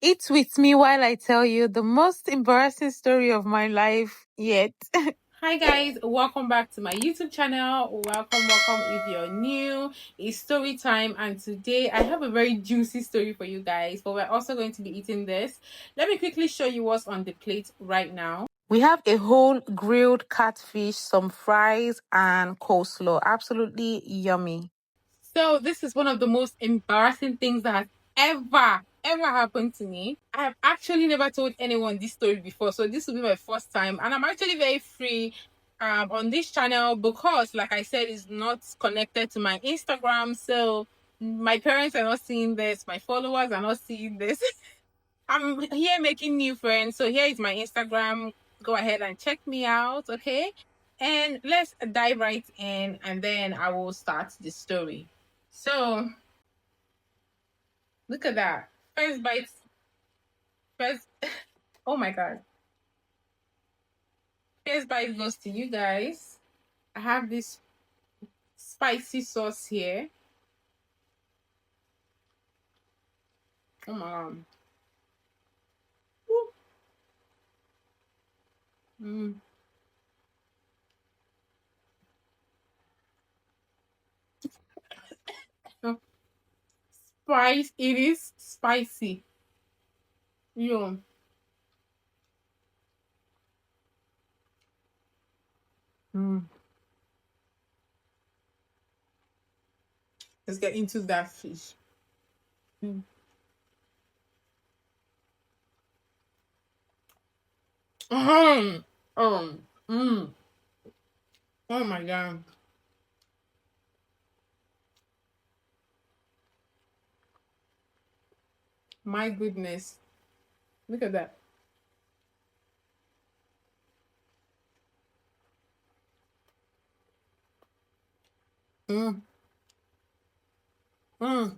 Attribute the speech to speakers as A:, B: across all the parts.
A: Eat with me while I tell you the most embarrassing story of my life yet. Hi guys, welcome back to my YouTube channel. Welcome if you're new. It's story time, and today I have a very juicy story for you guys, but we're also going to be eating this. Let me quickly show you what's on the plate right now. We have a whole grilled catfish, some fries, and coleslaw. Absolutely yummy. So this is one of the most embarrassing things that has ever happened to me. I have actually never told anyone this story before, so this will be my first time, and I'm actually very free on this channel because, like I said, it's not connected to my Instagram. So my parents are not seeing this, my followers are not seeing this. I'm here making new friends, so here is my Instagram. Go ahead and check me out, okay? And let's dive right in, and then I will start the story. So look at that. First bite. First. Oh my god. First bite goes to you guys. I have this spicy sauce here. Come on. Mm. So, spice. It is spicy. Yo. Mm. Let's get into that fish. Mm. Um. Mm. Oh my god. My goodness. Look at that. Mm. Mm.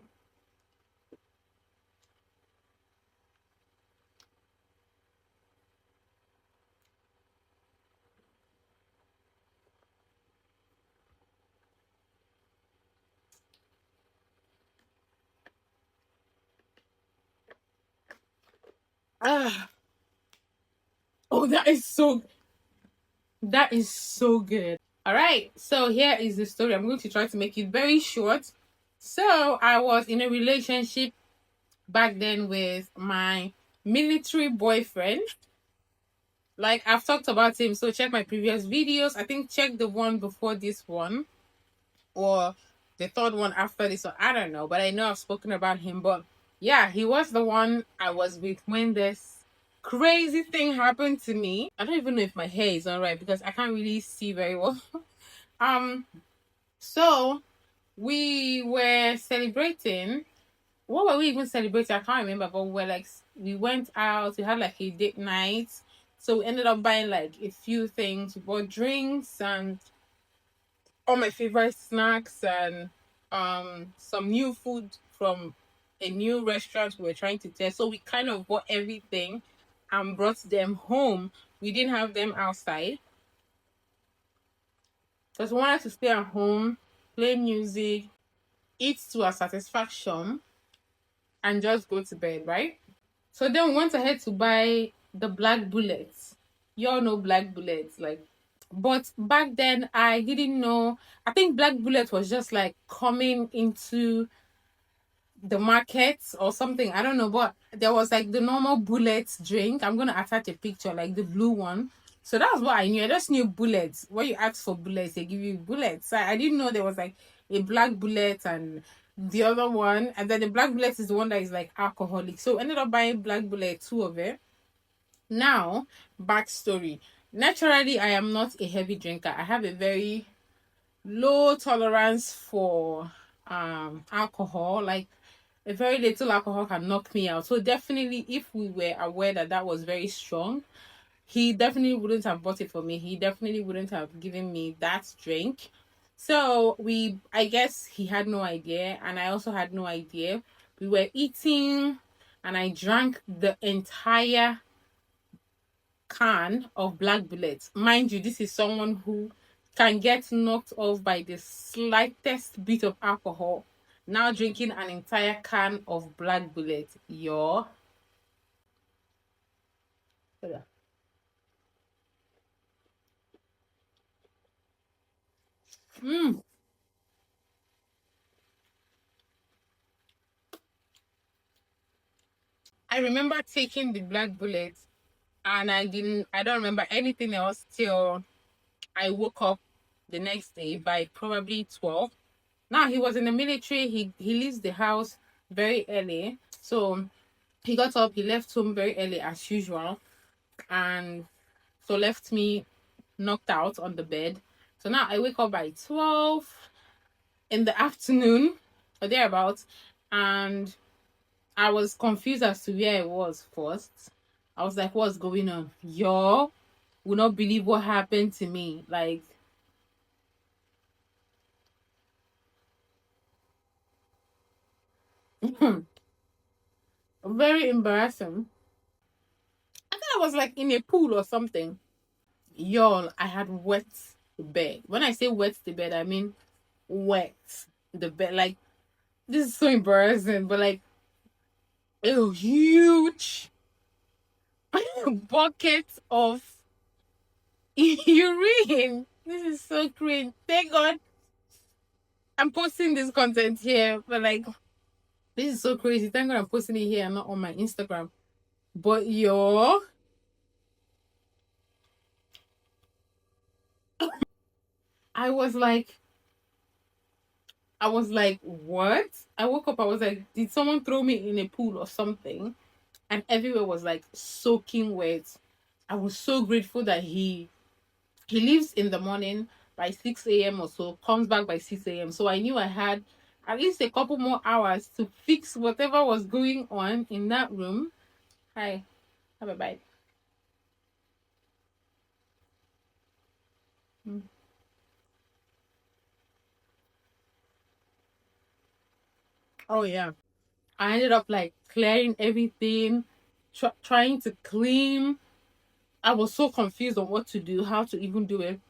A: Ah. Oh, that is so good. All right. So here is the story. I'm going to try to make it very short. So I was in a relationship back then with my military boyfriend. Like I've talked about him, so check my previous videos. I think check the one before this one or the third one after this one. I don't know, but I know I've spoken about him. But yeah, he was the one I was with when this crazy thing happened to me. I don't even know if my hair is all right because I can't really see very well. um, so we were celebrating. What were we even celebrating? I can't remember, but we went out, we had like a date night. So we ended up buying like a few things. We bought drinks and all my favorite snacks and some new food from a new restaurant we were trying to test. So we kind of bought everything and brought them home. We didn't have them outside because we wanted to stay at home, play music, eat to our satisfaction, and just go to bed, right? So then we went ahead to buy the black bullets. You all know black bullets, like, but back then I didn't know. I think black bullet was just like coming into the market or something. I don't know, but there was like the normal bullets drink. I'm gonna attach a picture, like the blue one. So that's what I knew. I just knew bullets. When you ask for bullets, they give you bullets. I didn't know there was like a black bullet and the other one. And then the black bullet is the one that is like alcoholic. So ended up buying black bullet, two of it. Now, backstory. Naturally, I am not a heavy drinker. I have a very low tolerance for alcohol. Like a very little alcohol can knock me out. So definitely, if we were aware that that was very strong, he definitely wouldn't have bought it for me. He definitely wouldn't have given me that drink. So I guess he had no idea, and I also had no idea. We were eating, and I drank the entire can of black bullets. Mind you, this is someone who can get knocked off by the slightest bit of alcohol. Now drinking an entire can of black bullet. Yo. Mm. I remember taking the black bullet, and I don't remember anything else till I woke up the next day by probably 12. Now he was in the military. He leaves the house very early. So he got up, he left home very early as usual, and so left me knocked out on the bed. So now I wake up by 12 in the afternoon or thereabouts, and I was confused as to where I was first. I was like, what's going on? Y'all will not believe what happened to me. Like, very embarrassing. I thought I was like in a pool or something. Y'all, I had wet the bed. When I say wet the bed, I mean wet the bed. Like, this is so embarrassing, but like a huge bucket of urine. This is so crazy. Thank God I'm posting this content here, but like, this is so crazy. Thank God I'm posting it here and not on my Instagram. But yo, I was like, I was like, what? I woke up, I was like, did someone throw me in a pool or something? And everywhere was like soaking wet. I was so grateful that he leaves in the morning by 6 a.m. or so, comes back by 6 a.m. So I knew I had at least a couple more hours to fix whatever was going on in that room. Hi, have a bite. Mm. Oh yeah. I ended up like clearing everything, trying to clean. I was so confused on what to do, how to even do it.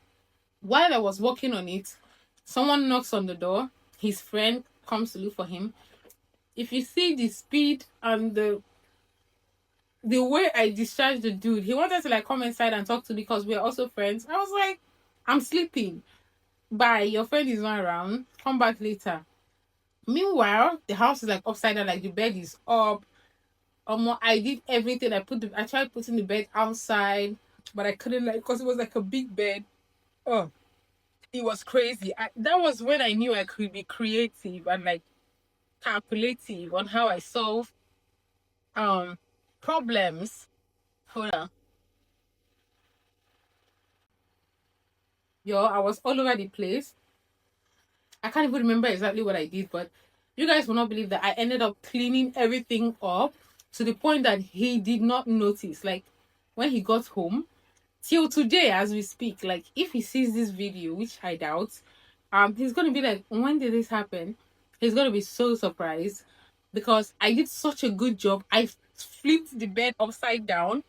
A: While I was working on it, someone knocks on the door. His friend comes to look for him. If you see the speed and the way I discharged the dude, he wanted to like come inside and talk to me because we're also friends. I was like, I'm sleeping. Bye. Your friend is not around. Come back later. Meanwhile, the house is like upside down, like the bed is up. I did everything. I tried putting the bed outside, but I couldn't like because it was like a big bed. Oh, it was crazy. That was when I knew I could be creative and like calculative on how I solve um problems. Hold on. Yo, I was all over the place. I can't even remember exactly what I did, but you guys will not believe that I ended up cleaning everything up to the point that he did not notice. Like when he got home, till today as we speak, like if he sees this video, which I doubt, he's gonna be like, when did this happen? He's gonna be so surprised because I did such a good job. I flipped the bed upside down,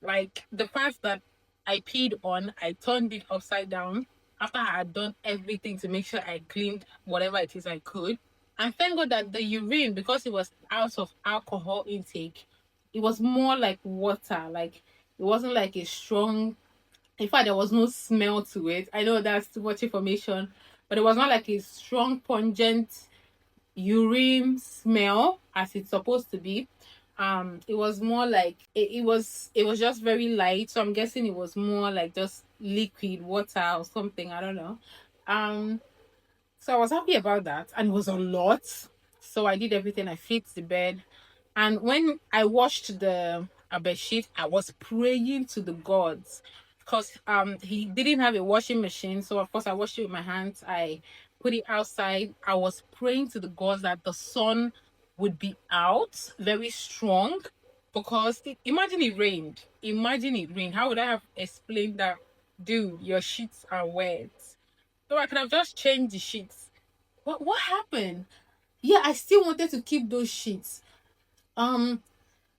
A: like the part that I peed on, I turned it upside down after I had done everything to make sure I cleaned whatever it is I could. And thank God that the urine, because it was out of alcohol intake, it was more like water. Like it wasn't like a strong, in fact, there was no smell to it. I know that's too much information, but it was not like a strong, pungent urine smell as it's supposed to be. It was more like it was just very light, so I'm guessing it was more like just liquid water or something, I don't know. um so I was happy about that, and it was a lot. So I did everything. I fixed the bed, and when I washed the bed sheet, I was praying to the gods because he didn't have a washing machine. So of course I washed it with my hands. I put it outside. I was praying to the gods that the sun would be out very strong because imagine it rained. Imagine it rained. How would I have explained that, dude? Your sheets are wet. So I could have just changed the sheets. What happened? Yeah, I still wanted to keep those sheets. Um,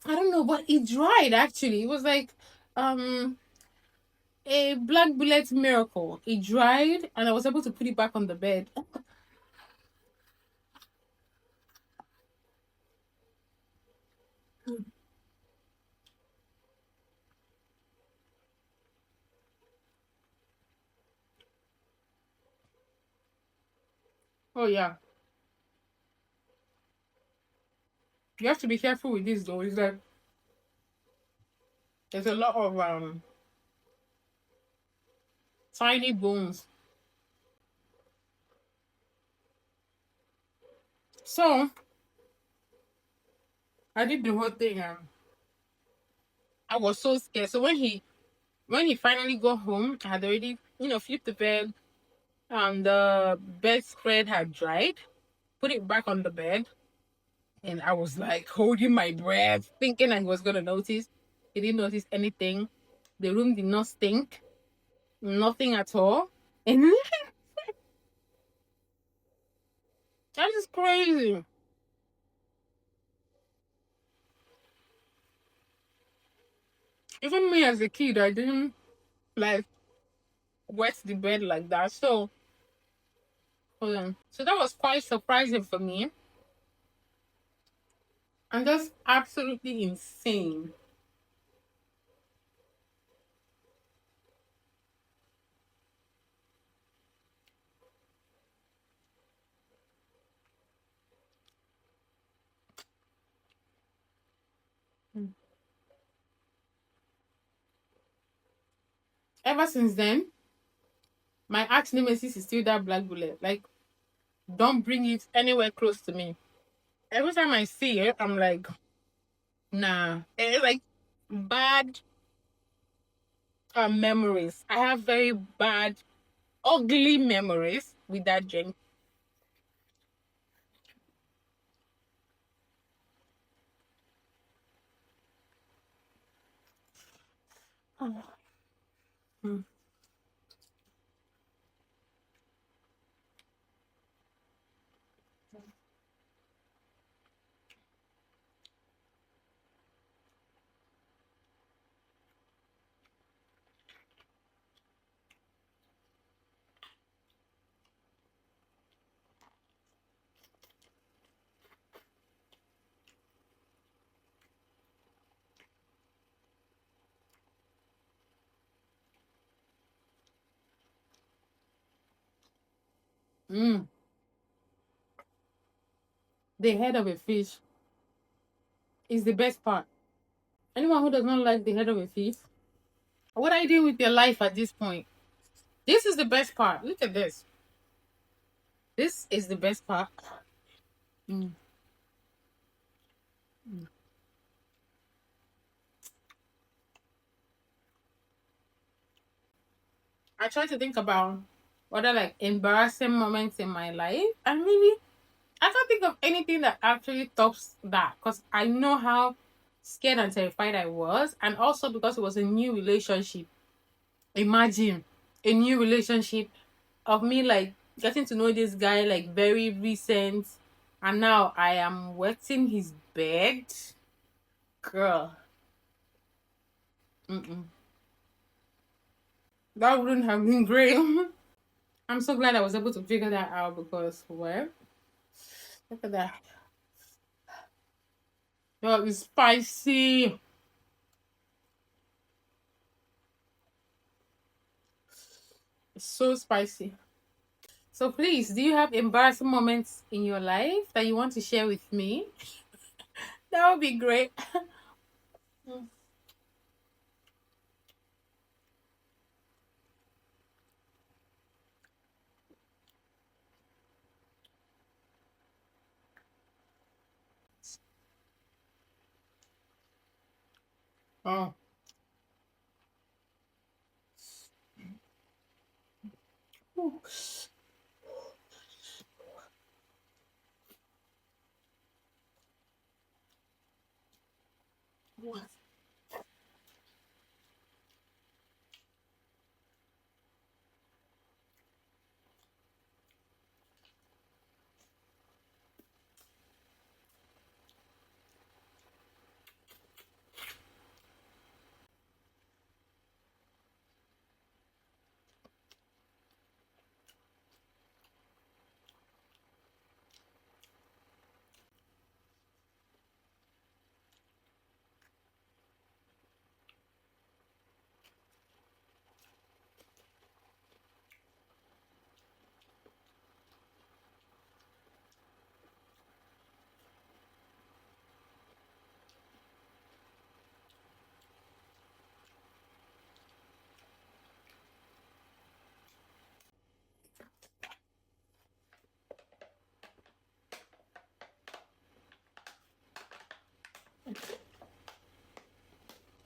A: I don't know, but it dried actually. It was like a black bullet miracle. It dried and I was able to put it back on the bed. Oh yeah. You have to be careful with this though. Is that there's a lot of tiny bones. So I did the whole thing and I was so scared. So when he finally got home, I had already, flipped the bed and the bedspread had dried, put it back on the bed, and I was like holding my breath, thinking I was gonna notice. He didn't notice anything. The room did not stink, nothing at all. And that is crazy. Even me as a kid, I didn't like wet the bed like that. So hold on. So that was quite surprising for me. And that's absolutely insane. Ever since then, my arch nemesis is still that black bullet. Like, don't bring it anywhere close to me. Every time I see it, I'm like, nah. And it's like bad memories. I have very bad, ugly memories with that drink. Mm. Mm. The head of a fish is the best part. Anyone who does not like the head of a fish, what are you doing with your life at this point? This is the best part. Look at this. This is the best part. Mm. I try to think about what are like embarrassing moments in my life, and maybe I can't think of anything that actually tops that because I know how scared and terrified I was, and also because it was a new relationship. Imagine a new relationship of me like getting to know this guy like very recent, and now I am wetting his bed. Girl, mm-mm. That wouldn't have been great. I'm so glad I was able to figure that out because, well, look at that. Oh, it's spicy. It's so spicy. So please, do you have embarrassing moments in your life that you want to share with me? That would be great. Oh.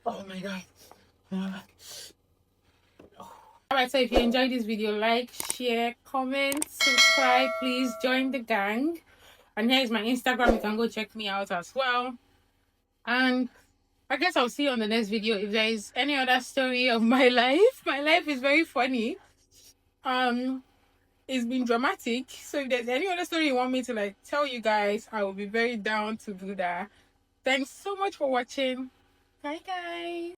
A: Oh my god. Alright, so if you enjoyed this video, like, share, comment, subscribe. Please join the gang. And here's my Instagram. You can go check me out as well. And I guess I'll see you on the next video. If there is any other story of my life, my life is very funny. It's been dramatic. So if there's any other story you want me to like tell you guys, I will be very down to do that. Thanks so much for watching. Bye guys.